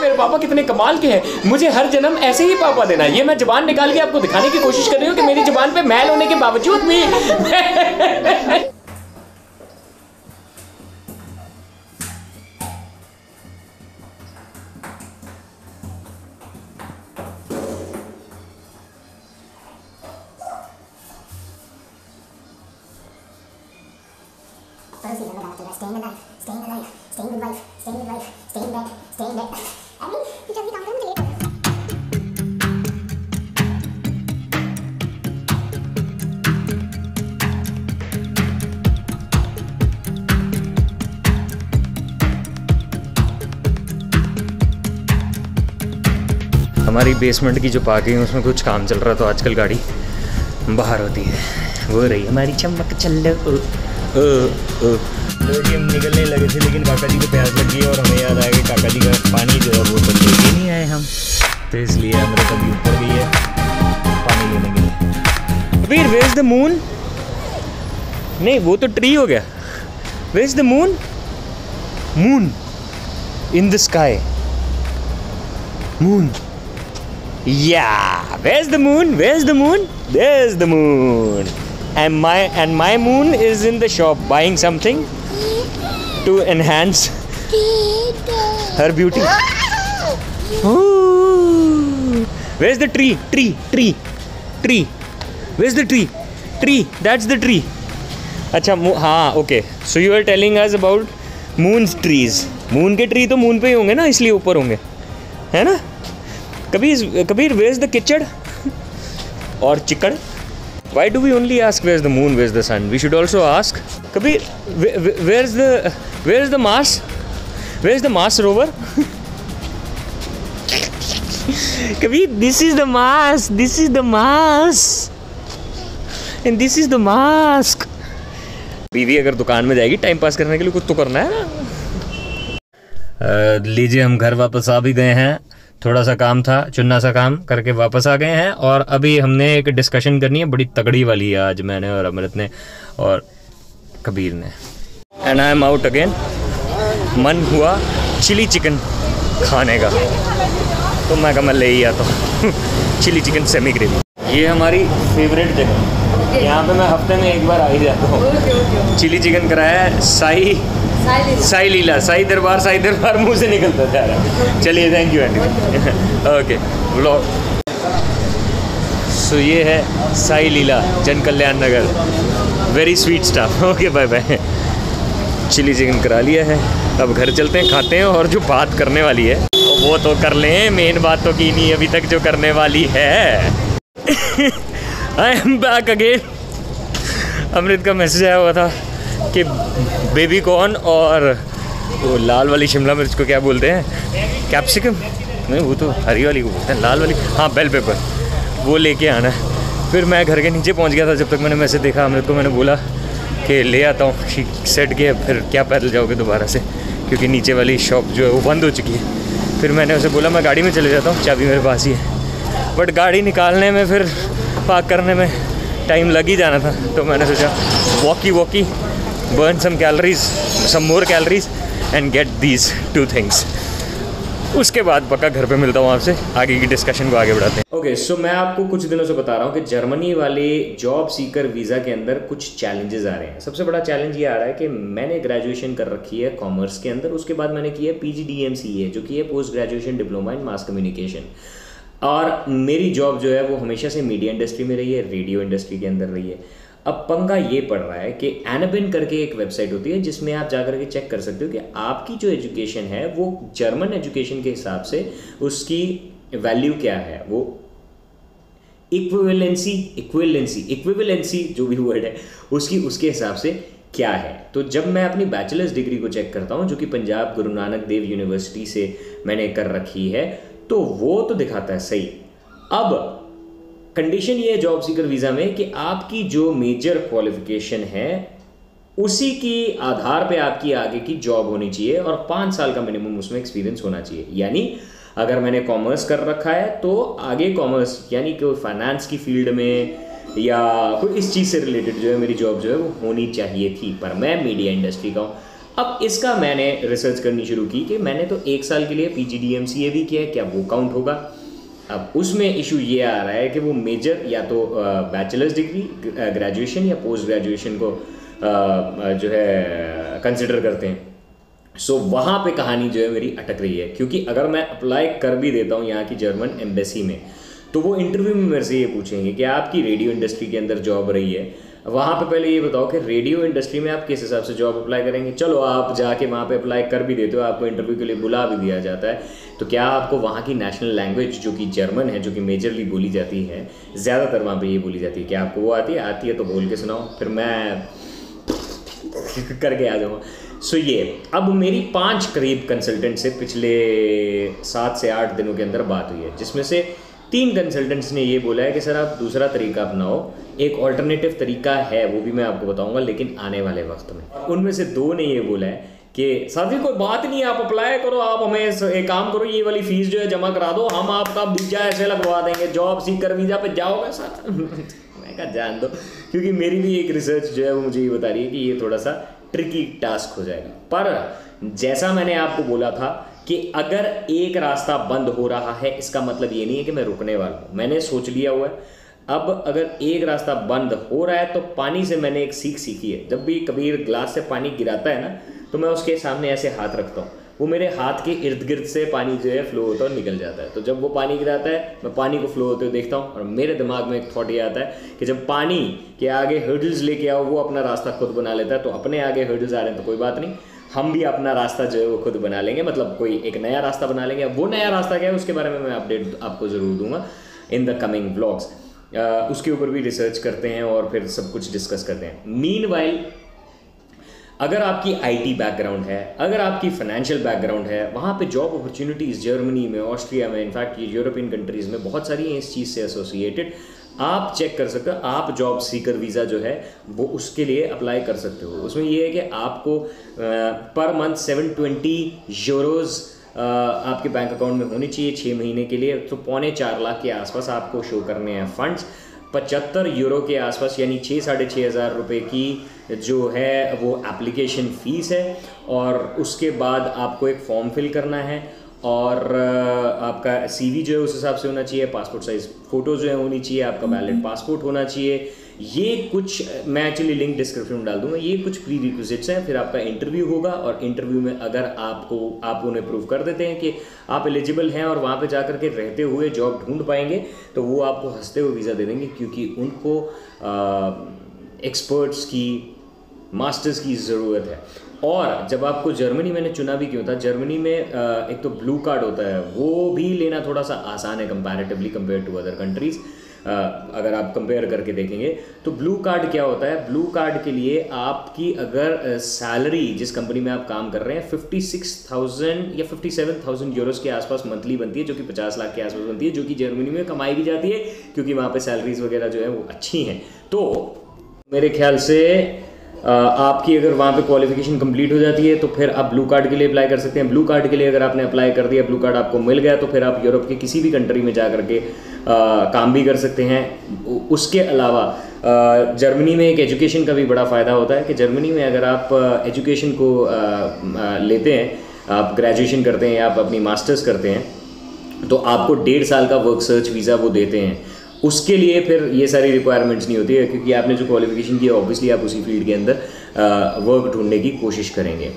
मेरे पापा कितने कमाल के हैं, मुझे हर जन्म ऐसे ही पापा देना। ये मैं जुबान निकाल के आपको दिखाने की कोशिश कर रही हूँ कि मेरी जुबान पे मैल होने के बावजूद भी हमारी बेसमेंट की जो पार्किंग है उसमें कुछ काम चल रहा है, तो आजकल गाड़ी बाहर होती है। वो रही हमारी चमक चल्लो। हम निकलने लगे थे, लेकिन काका जी को प्यास लगी और हमें याद आ गया काका जी का पानी जो है वो तो लेके नहीं आए हम, तो इसलिए हमारे कभी ऊपर गई है पानी लेने के लिए। Kabir, where is the moon? नहीं, वो तो ट्री हो गया। Where is the moon? Moon in the sky. Moon, yeah, where's the moon? Where's the moon? There's the moon. And my moon is in the shop buying something to enhance her beauty. Ooh. Where's the tree? Tree. Where's the tree? Tree. That's the tree. अच्छा, हाँ, okay. So you are telling us about moon's trees. Moon के tree तो moon पे ही होंगे ना, इसलिए ऊपर होंगे, है ना? Kabir, where's the kitchad? Or chickad? Why do we only ask where's the moon, where's the sun? We should also ask, Kabir, where's the Mars? Where's the Mars rover? Kabir, this is the Mars. This is the Mars. And this is the mask. बीवी अगर दुकान में जाएगी time pass करने के लिए, कुछ तो करना है ना। लीजिए, हम घर वापस आ भी गए हैं। थोड़ा सा काम था, चुन्ना सा काम करके वापस आ गए हैं। और अभी हमने एक डिस्कशन करनी है, बड़ी तगड़ी वाली है आज, मैंने और अमृत ने और कबीर ने। And I am out again. मन हुआ चिली चिकन खाने का, तो मैं ले ही आता हूँ चिली चिकन सेमी ग्रेवी। ये हमारी फेवरेट जगह, यहाँ पे मैं हफ्ते में एक बार आ ही जाता हूँ। चिली चिकन कराया है साई लीला, साई दरबार मुंह से निकलता जा रहा है। चलिए, thank you aunty. Okay, vlog. So ये है Sai Leela, Jan Kalyan Nagar. Very sweet staff. Okay, bye bye. Chilli chicken करा लिया है, अब घर चलते हैं, खाते हैं। और जो बात करने वाली है वो तो कर लें, मेन बात तो की नहीं अभी तक जो करने वाली है। I am back again. Amrit का मैसेज आया हुआ था कि बेबी कॉर्न और वो लाल वाली शिमला मिर्च को क्या बोलते हैं, कैप्सिकम नहीं, वो तो हरी वाली को बोलते हैं, लाल वाली, हाँ, बेल पेपर, वो लेके आना है। फिर मैं घर के नीचे पहुंच गया था, जब तक मैंने मैसेज देखा अमृत को मैंने बोला कि ले आता हूँ। सेट के फिर क्या पैदल जाओगे दोबारा से, क्योंकि नीचे वाली शॉप जो है वो बंद हो चुकी है। फिर मैंने उसे बोला मैं गाड़ी में चले जाता हूँ, चाबी मेरे पास ही है। बट गाड़ी निकालने में, फिर पार्क करने में टाइम लग ही जाना था, तो मैंने सोचा walkie burn some calories, some more calories and get these 2 things। उसके बाद पक्का घर पे मिलता हूँ आपसे, आगे की डिस्कशन को आगे बढ़ाते हैं। ओके, सो मैं आपको कुछ दिनों से बता रहा हूँ कि जर्मनी वाले जॉब सीकर वीज़ा के अंदर कुछ चैलेंजेस आ रहे हैं। सबसे बड़ा चैलेंज ये आ रहा है कि मैंने ग्रेजुएशन कर रखी है कॉमर्स के अंदर, उसके बाद मैंने की है PGDMCA, जो कि है post graduation diploma in mass communication. और मेरी जॉब जो है वो हमेशा से मीडिया इंडस्ट्री में रही है, रेडियो इंडस्ट्री के अंदर रही है। अब पंगा ये पड़ रहा है कि एनाबिन करके एक वेबसाइट होती है जिसमें आप जाकर के चेक कर सकते हो कि आपकी जो एजुकेशन है वो जर्मन एजुकेशन के हिसाब से उसकी वैल्यू क्या है, वो इक्विवेलेंसी जो भी वर्ड है उसके हिसाब से क्या है। तो जब मैं अपनी बैचलर्स डिग्री को चेक करता हूँ, जो कि पंजाब गुरु नानक देव यूनिवर्सिटी से मैंने कर रखी है, तो वो तो दिखाता है सही। अब कंडीशन ये है जॉब सीकर वीज़ा में कि आपकी जो मेजर क्वालिफिकेशन है उसी की आधार पे आपकी आगे की जॉब होनी चाहिए और 5 साल का मिनिमम उसमें एक्सपीरियंस होना चाहिए। यानी अगर मैंने कॉमर्स कर रखा है तो आगे कॉमर्स यानी कि फाइनेंस की फील्ड में या कोई इस चीज़ से रिलेटेड जो है मेरी जॉब जो है वो होनी चाहिए थी, पर मैं मीडिया इंडस्ट्री का हूँ। अब इसका मैंने रिसर्च करनी शुरू की कि मैंने तो 1 साल के लिए PGDMCA भी किया है, क्या वो काउंट होगा। अब उसमें इशू ये आ रहा है कि वो मेजर या तो बैचलर्स डिग्री, ग्रेजुएशन या पोस्ट ग्रेजुएशन को जो है कंसिडर करते हैं। सो वहाँ पे कहानी जो है मेरी अटक रही है, क्योंकि अगर मैं अप्लाई कर भी देता हूँ यहाँ की जर्मन एम्बेसी में, तो वो इंटरव्यू में मेरे से ये पूछेंगे कि आपकी रेडियो इंडस्ट्री के अंदर जॉब रही है, वहाँ पे पहले ये बताओ कि रेडियो इंडस्ट्री में आप किस हिसाब से जॉब अप्लाई करेंगे। चलो आप जाके वहाँ पे अप्लाई कर भी देते हो, आपको इंटरव्यू के लिए बुला भी दिया जाता है, तो क्या आपको वहाँ की नेशनल लैंग्वेज जो कि जर्मन है, जो कि मेजरली बोली जाती है, ज़्यादातर वहाँ पे ये बोली जाती है, क्या आपको वो आती है तो बोल के सुनाओ, फिर मैं करके आ जाऊँगा। सो ये अब मेरी 5 करीब कंसल्टेंट से पिछले 7 से 8 दिनों के अंदर बात हुई है, जिसमें से 3 कंसल्टेंट्स ने ये बोला है कि सर आप दूसरा तरीका अपनाओ, एक ऑल्टरनेटिव तरीका है, वो भी मैं आपको बताऊंगा लेकिन आने वाले वक्त में। उनमें से 2 ने ये बोला है कि सर जी कोई बात नहीं, आप अप्लाई करो, आप हमें एक काम करो, ये वाली फीस जो है जमा करा दो, हम आपका वीजा ऐसे लगवा देंगे, जॉब सीकर वीजा पे जाओगे सर। मैं कहा जान दो, क्योंकि मेरी भी एक रिसर्च जो है वो मुझे ये बता रही है कि ये थोड़ा सा ट्रिकी टास्क हो जाएगा। पर जैसा मैंने आपको बोला था कि अगर एक रास्ता बंद हो रहा है, इसका मतलब ये नहीं है कि मैं रुकने वाला हूँ, मैंने सोच लिया हुआ है। अब अगर एक रास्ता बंद हो रहा है तो पानी से मैंने एक सीख सीखी है, जब भी कबीर ग्लास से पानी गिराता है ना, तो मैं उसके सामने ऐसे हाथ रखता हूँ, वो मेरे हाथ के इर्द गिर्द से पानी जो है फ्लो होता है और निकल जाता है। तो जब वो पानी गिराता है, मैं पानी को फ्लो होते हुए देखता हूँ, और मेरे दिमाग में एक थॉट ये आता है कि जब पानी के आगे हर्डल्स लेके आओ, वो अपना रास्ता खुद बना लेता है, तो अपने आगे हर्डल्स आ रहे हैं तो कोई बात नहीं, हम भी अपना रास्ता जो है वो खुद बना लेंगे, मतलब कोई एक नया रास्ता बना लेंगे। अब वो नया रास्ता क्या है उसके बारे में मैं अपडेट आपको ज़रूर दूंगा इन द कमिंग व्लॉग्स। उसके ऊपर भी रिसर्च करते हैं और फिर सब कुछ डिस्कस करते हैं। मीनवाइल अगर आपकी आईटी बैकग्राउंड है, अगर आपकी फाइनेंशियल बैकग्राउंड है, वहाँ पे जॉब अपॉर्चुनिटीज़ जर्मनी में, ऑस्ट्रिया में, इनफैक्ट ये यूरोपियन कंट्रीज़ में बहुत सारी हैं इस चीज़ से एसोसिएटेड। आप चेक कर सकते हो, आप जॉब सीकर वीज़ा जो है वो उसके लिए अप्लाई कर सकते हो। उसमें ये है कि आपको पर मंथ 720 यूरोज़ आपके बैंक अकाउंट में होनी चाहिए 6 महीने के लिए, तो 4.25 लाख के आसपास आपको शो करने हैं फंड्स। 75 यूरो के आसपास यानी 6-6.5 हज़ार रुपये की जो है वो एप्लीकेशन फ़ीस है, और उसके बाद आपको एक फॉर्म फिल करना है, और आपका सीवी जो है उस हिसाब से होना चाहिए, पासपोर्ट साइज़ फ़ोटो जो है होनी चाहिए, आपका वैलिड पासपोर्ट होना चाहिए। ये कुछ मैं एक्चुअली लिंक डिस्क्रिप्शन में डाल दूंगा, ये कुछ प्री रिक्विजिट्स हैं। फिर आपका इंटरव्यू होगा, और इंटरव्यू में अगर आप उन्हें प्रूव कर देते हैं कि आप एलिजिबल हैं और वहाँ पे जाकर के रहते हुए जॉब ढूंढ पाएंगे, तो वो आपको हंसते हुए वीज़ा दे देंगे, क्योंकि उनको एक्सपर्ट्स की, मास्टर्स की ज़रूरत है। और जब आपको जर्मनी मैंने चुना भी क्यों था, जर्मनी में एक तो ब्लू कार्ड होता है, वो भी लेना थोड़ा सा आसान है comparatively compare to other countries. अगर आप कंपेयर करके देखेंगे तो ब्लू कार्ड क्या होता है, ब्लू कार्ड के लिए आपकी अगर सैलरी जिस कंपनी में आप काम कर रहे हैं 56,000 या 57,000 यूरोज़ के आसपास मंथली बनती है, जो कि 50 लाख के आसपास बनती है, जो कि जर्मनी में कमाई भी जाती है, क्योंकि वहाँ पे सैलरीज वगैरह जो है वो अच्छी हैं। तो मेरे ख्याल से आपकी अगर वहाँ पे क्वालिफिकेशन कंप्लीट हो जाती है तो फिर आप ब्लू कार्ड के लिए अप्लाई कर सकते हैं। ब्लू कार्ड के लिए अगर आपने अप्लाई कर दिया, ब्लू कार्ड आपको मिल गया, तो फिर आप यूरोप के किसी भी कंट्री में जा करके काम भी कर सकते हैं। उसके अलावा जर्मनी में एक एजुकेशन का भी बड़ा फ़ायदा होता है कि जर्मनी में अगर आप एजुकेशन को लेते हैं, आप ग्रेजुएशन करते हैं या आप अपनी मास्टर्स करते हैं, तो आपको 1.5 साल का वर्क सर्च वीज़ा वो देते हैं। उसके लिए फिर ये सारी रिक्वायरमेंट्स नहीं होती है, क्योंकि आपने जो क्वालिफिकेशन की है ऑब्वियसली आप उसी फील्ड के अंदर वर्क ढूंढने की कोशिश करेंगे।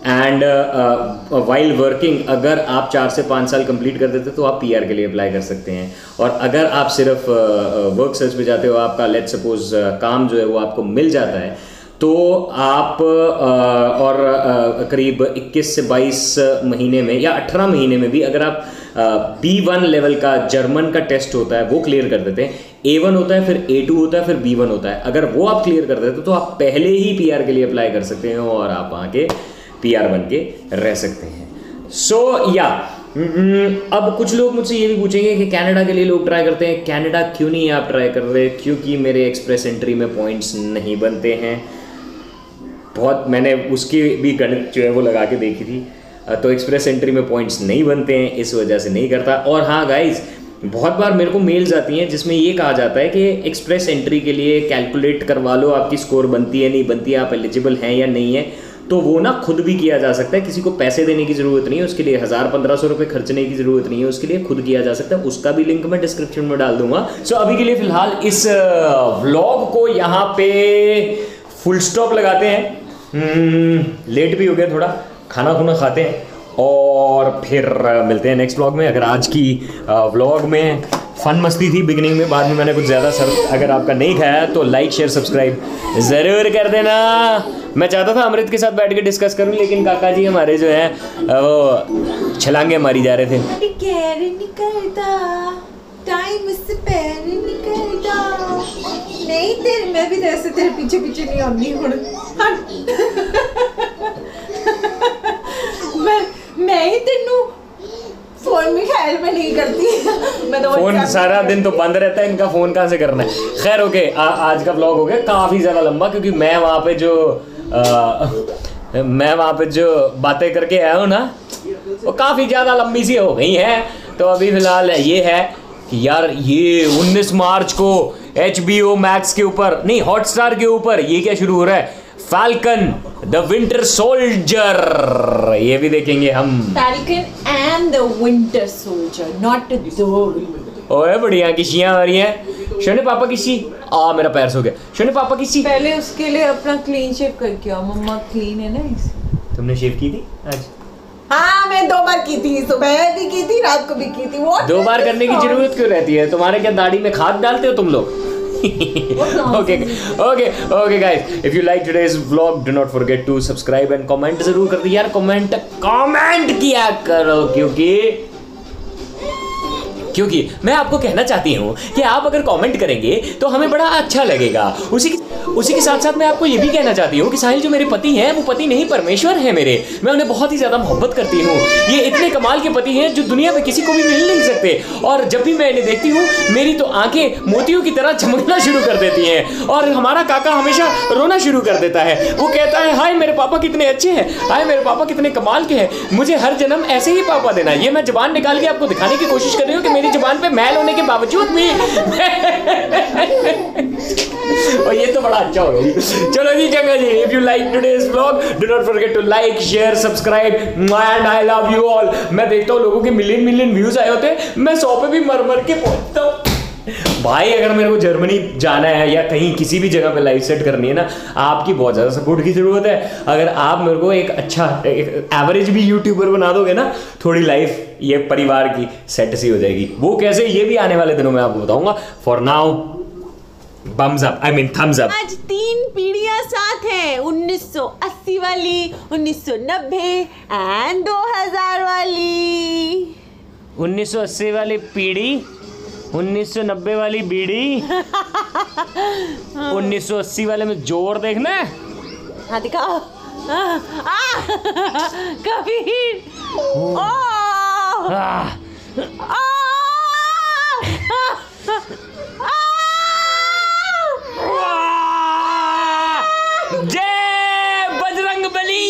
एंड वाइल वर्किंग अगर आप 4 से 5 साल कंप्लीट कर देते तो आप पीआर के लिए अप्लाई कर सकते हैं। और अगर आप सिर्फ वर्क सर्च पे जाते हो, आपका लेट सपोज काम जो है वो आपको मिल जाता है, तो आप और करीब 21 से 22 महीने में या 18 महीने में भी अगर आप B1 लेवल का जर्मन का टेस्ट होता है वो क्लियर कर देते हैं, A1 होता है, फिर A2 होता है, फिर B1 होता है, अगर वो आप क्लियर कर देते तो आप पहले ही पीआर के लिए अप्लाई कर सकते हैं और आप वहाँ के पीआर बन के रह सकते हैं। सो या अब कुछ लोग मुझसे ये भी पूछेंगे कि कनाडा के लिए लोग ट्राई करते हैं, कनाडा क्यों नहीं आप ट्राई कर रहे? क्योंकि मेरे एक्सप्रेस एंट्री में पॉइंट्स नहीं बनते हैं। बहुत मैंने उसकी भी गणित जो है वो लगा के देखी थी, तो एक्सप्रेस एंट्री में पॉइंट्स नहीं बनते हैं, इस वजह से नहीं करता। और हाँ गाइज, बहुत बार मेरे को मेल्स आती हैं जिसमें ये कहा जाता है कि एक्सप्रेस एंट्री के लिए कैलकुलेट करवा लो, आपकी स्कोर बनती है नहीं बनती है, आप एलिजिबल हैं या नहीं है। तो वो ना खुद भी किया जा सकता है, किसी को पैसे देने की ज़रूरत नहीं है उसके लिए, 1000-1500 रुपये खर्चने की ज़रूरत नहीं है उसके लिए, खुद किया जा सकता है। उसका भी लिंक मैं डिस्क्रिप्शन में डाल दूंगा। सो अभी के लिए फ़िलहाल इस व्लॉग को यहाँ पे फुल स्टॉप लगाते हैं। लेट भी हो गया थोड़ा, खाना खुना खाते हैं और फिर मिलते हैं नेक्स्ट व्लॉग में। अगर आज की व्लॉग में फन मस्ती थी बिगिनिंग में, बाद में मैंने कुछ ज़्यादा सर, अगर आपका नहीं खाया तो लाइक शेयर सब्सक्राइब ज़रूर कर देना। मैं चाहता था अमृत के साथ बैठ के डिस्कस करूं, लेकिन काका जी हमारे जो है वो छलांगे मारी जा रहे थे। टाइम इससे पहले निकलता नहीं, तेरे मैं भी ऐसे तेरे पीछे पीछे नहीं आनी हूँ। मैं ही तेनू फोन में खैर में नहीं करती। मैं तो फोन सारा दिन तो बंद रहता है, इनका फोन कहाँ से करना है। खैर ओके, आज का व्लॉग हो गया काफ़ी ज़्यादा लंबा, क्योंकि मैं वहाँ पे जो बातें करके आया हूँ ना, वो काफ़ी ज़्यादा लंबी सी हो गई हैं। तो अभी फ़िलहाल ये है कि यार ये 19 मार्च को HBO मैक्स के ऊपर नहीं, हॉटस्टार के ऊपर ये क्या शुरू हो रहा है, फैल्कन द विंटर सोल्जर, ये भी देखेंगे हम। Falcon and the winter soldier, not the. ओए बढ़िया किसियां आ रही हैं। शोने पापा किसी मेरा पैर सो गया। शोने पापा किसी पहले उसके लिए अपना क्लीन शेव करके आओ, मम्मा क्लीन है ना इस। तुमने शेव की थी आज? हाँ मैं 2 बार की थी, सुबह भी की थी, रात को भी की थी। 2 बार करने की जरूरत क्यों रहती है? तुम्हारे क्या दाढ़ी में खाद डालते हो तुम लोग? okay guys, if you like today's vlog do not forget to subscribe and comment जरूर कर दो यार। कमेंट किया करो, क्योंकि मैं आपको कहना चाहती हूँ कि आप अगर कमेंट करेंगे तो हमें बड़ा अच्छा लगेगा। उसी के साथ साथ मैं आपको ये भी कहना चाहती हूँ कि साहिल जो मेरे पति हैं वो पति नहीं परमेश्वर है मेरे। मैं उन्हें बहुत ही ज़्यादा मोहब्बत करती हूँ। ये इतने कमाल के पति हैं जो दुनिया में किसी को भी मिल नहीं सकते। और जब भी मैं इन्हें देखती हूँ मेरी तो आंखें मोतियों की तरह चमकना शुरू कर देती हैं। और हमारा काका हमेशा रोना शुरू कर देता है। वो कहता है हाय मेरे पापा कितने अच्छे हैं, हाय मेरे पापा कितने कमाल के हैं, मुझे हर जन्म ऐसे ही पापा देना। ये मैं जुबान निकाल के आपको दिखाने की कोशिश कर रही हूँ कि मेरी जुबान पे मैल होने के बावजूद भी और ये तो बड़ा अच्छा हो गया। चलो जी चंगा जी, if you like today's vlog do not forget to like share subscribe and I love you all. मैं देखता हूँ लोगों के मिलियन व्यूज आए होते हैं, मैं 100 पे भी मर के पहुंचता हूँ। भाई अगर मेरे को जर्मनी जाना है या कहीं किसी भी जगह पे लाइफ सेट करनी है ना, आपकी बहुत ज़्यादा सपोर्ट की ज़रूरत है। अगर आप मेरे को एक अच्छा एवरेज भी यूट्यूबर बना दोगे ना, थोड़ी लाइफ ये परिवार की सेट सी हो जाएगी। वो कैसे, ये भी आने वाले दिनों में आपको बताऊंगा। For now bums up, I mean thumbs up. आज 3 पीढ़ियां साथ हैं, 1980 वाली, 1990 एंड 2000 वाली। 1980 वाली पीढ़ी, 1990 वाली बीड़ी, 1980 वाले में जोर देखना है। हाँ दिखाओ। कबीर। जय बजरंग बली।